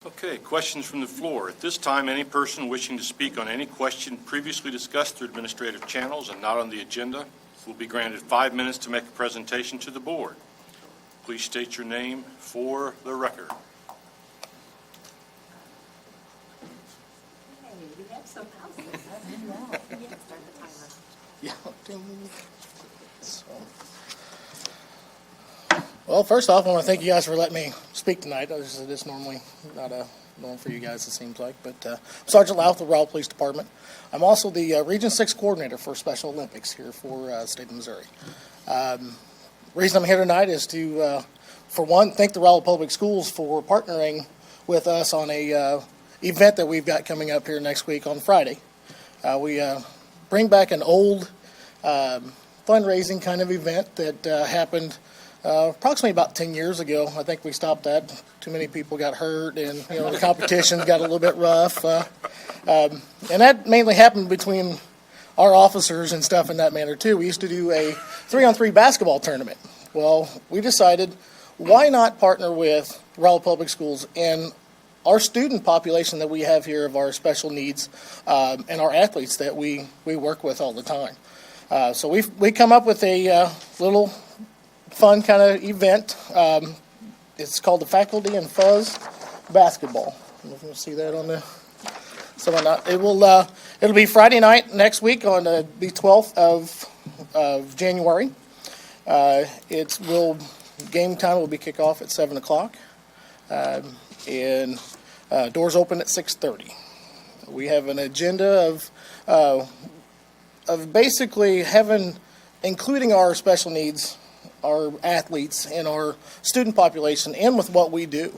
Okay, questions from the floor. At this time, any person wishing to speak on any question previously discussed through administrative channels and not on the agenda will be granted 5 minutes to make a presentation to the board. Please state your name for the record. Hey, we have some houses. Start the timer. Yeah. Well, first off, I want to thank you guys for letting me speak tonight. It's normally not a norm for you guys, it seems like. But I'm Sergeant Lauth of the Raleigh Police Department. I'm also the Region 6 Coordinator for Special Olympics here for the state of Missouri. The reason I'm here tonight is to, for one, thank the Raleigh Public Schools for partnering with us on a event that we've got coming up here next week on Friday. We bring back an old fundraising kind of event that happened approximately about 10 years ago. I think we stopped that. Too many people got hurt, and the competition got a little bit rough. And that mainly happened between our officers and stuff in that manner too. We used to do a 3-on-3 basketball tournament. Well, we decided, why not partner with Raleigh Public Schools and our student population that we have here of our special needs and our athletes that we work with all the time. So we come up with a little fun kind of event. It's called the Faculty and Fuzz Basketball. I don't know if you can see that on the. So it'll be Friday night next week on the 12th of January. Game time will be kickoff at 7:00, and doors open at 6:30. We have an agenda of basically including our special needs, our athletes, and our student population, and with what we do.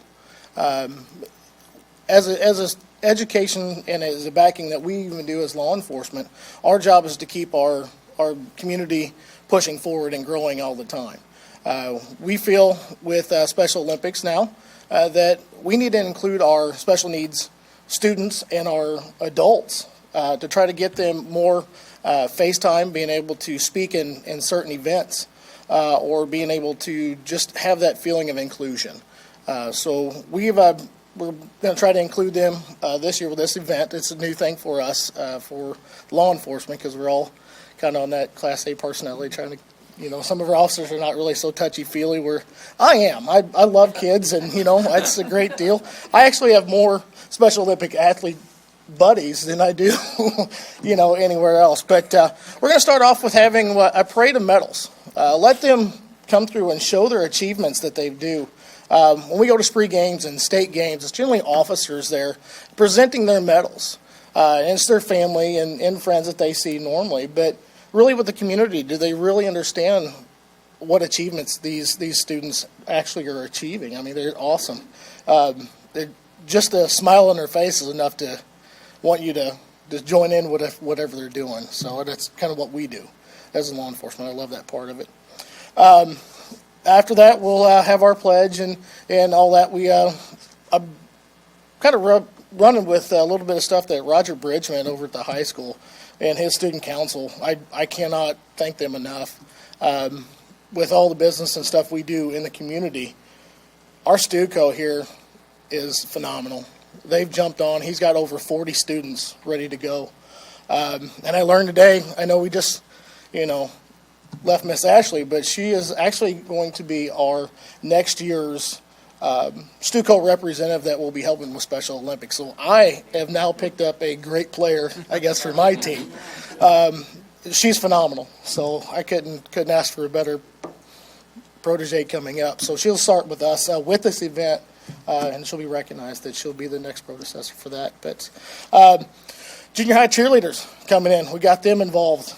As a education and as a backing that we even do as law enforcement, our job is to keep our community pushing forward and growing all the time. We feel with Special Olympics now that we need to include our special needs students and our adults to try to get them more face time, being able to speak in certain events, or being able to just have that feeling of inclusion. So we're going to try to include them this year with this event. It's a new thing for us, for law enforcement, because we're all kind of on that Class A personality, trying to, some of our officers are not really so touchy-feely, where I am. I love kids, and, it's a great deal. I actually have more Special Olympic athlete buddies than I do, anywhere else. But we're going to start off with having a parade of medals. Let them come through and show their achievements that they do. When we go to spree games and state games, it's generally officers there presenting their medals. And it's their family and friends that they see normally. But really with the community, do they really understand what achievements these students actually are achieving? I mean, they're awesome. Just a smile on their face is enough to want you to join in with whatever they're doing. So that's kind of what we do as law enforcement. I love that part of it. After that, we'll have our pledge and all that. I'm kind of running with a little bit of stuff that Roger Bridgman over at the high school and his student council. I cannot thank them enough. With all the business and stuff we do in the community, our StuCo here is phenomenal. They've jumped on. He's got over 40 students ready to go. And I learned today, I know we just, left Miss Ashley, but she is actually going to be our next year's StuCo representative that will be helping with Special Olympics. So I have now picked up a great player, I guess, for my team. She's phenomenal. So I couldn't ask for a better protege coming up. So she'll start with us with this event. And she'll be recognized that she'll be the next predecessor for that. But junior high cheerleaders coming in, we got them involved,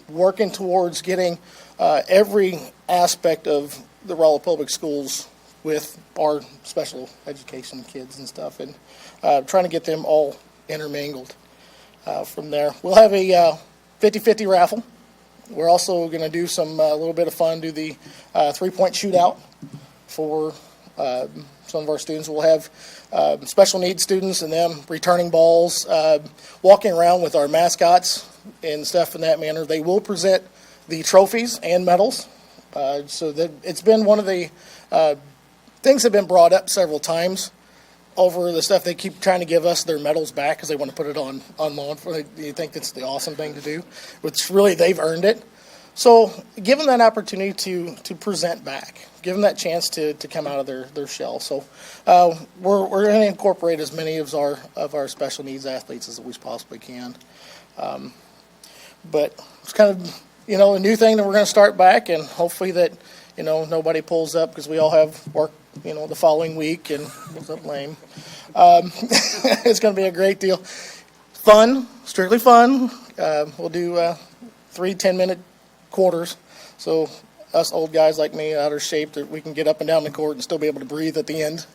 working towards getting every aspect of the Raleigh Public Schools with our special education kids and stuff, and trying to get them all intermingled. From there, we'll have a 50-50 raffle. We're also going to do a little bit of fun, do the 3-point shootout for some of our students. We'll have special needs students and them returning balls, walking around with our mascots and stuff in that manner. They will present the trophies and medals. So that it's been one of the things that have been brought up several times over the stuff. They keep trying to give us their medals back because they want to put it on law enforcement. You think it's the awesome thing to do, which really they've earned it. So give them that opportunity to present back, give them that chance to come out of their shell. So we're going to incorporate as many of our special needs athletes as we possibly can. But it's kind of, a new thing that we're going to start back, and hopefully that, nobody pulls up because we all have work, the following week, and what's up, lame. It's going to be a great deal. Fun, strictly fun. We'll do 3 10-minute quarters, so us old guys like me out of shape, that we can get up and down the court and still be able to breathe at the end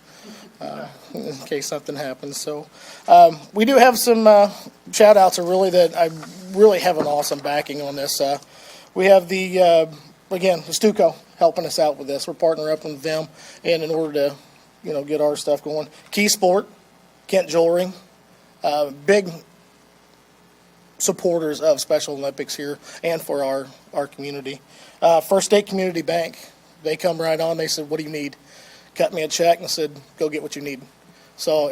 in case something happens. So we do have some shout outs that I really have an awesome backing on this. We have the Stuco helping us out with this. We're partnering up with them, and in order to get our stuff going. Key Sport, Kent Jewelry, big supporters of Special Olympics here and for our community. First State Community Bank, they come right on. They said, "What do you need?" Cut me a check and said, "Go get what you need." So,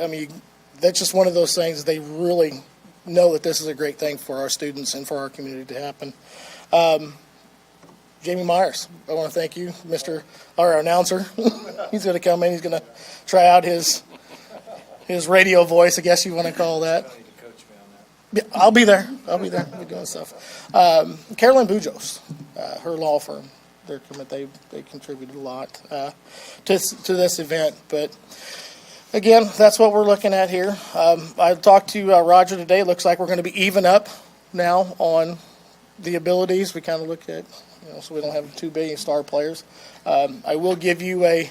that's just one of those things. They really know that this is a great thing for our students and for our community to happen. Jamie Myers, I want to thank you, our announcer. He's going to come in. He's going to try out his radio voice, I guess you want to call that. Yeah, I'll be there. I'll be doing stuff. Carolyn Bujos, her law firm, they contributed a lot to this event. But again, that's what we're looking at here. I talked to Roger today. It looks like we're going to be even up now on the abilities. We kind of look at, so we don't have 2 billion star players. I will give you a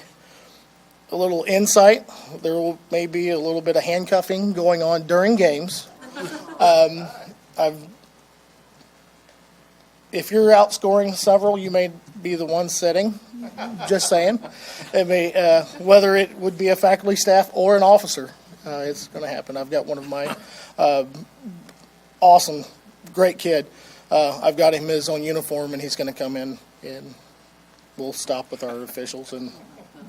little insight. There may be a little bit of handcuffing going on during games. If you're outscoring several, you may be the one sitting. Just saying. It may, whether it would be a faculty, staff, or an officer, it's going to happen. I've got one of my awesome, great kid. I've got him in his own uniform, and he's going to come in, and we'll stop with our officials, and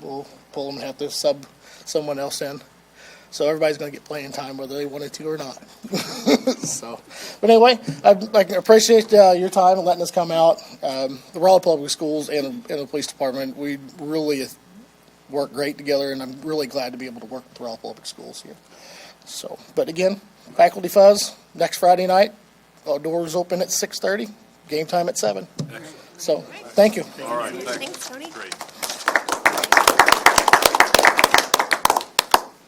we'll pull him and have to sub someone else in. So everybody's going to get playing time whether they wanted to or not. But anyway, I appreciate your time and letting us come out. The Raleigh Public Schools and the police department, we really work great together, and I'm really glad to be able to work with the Raleigh Public Schools here. So, but again, Faculty Fuzz next Friday night. Doors open at 6:30. Game time at 7. Excellent. So, thank you. All right. Thanks, Tony. Great.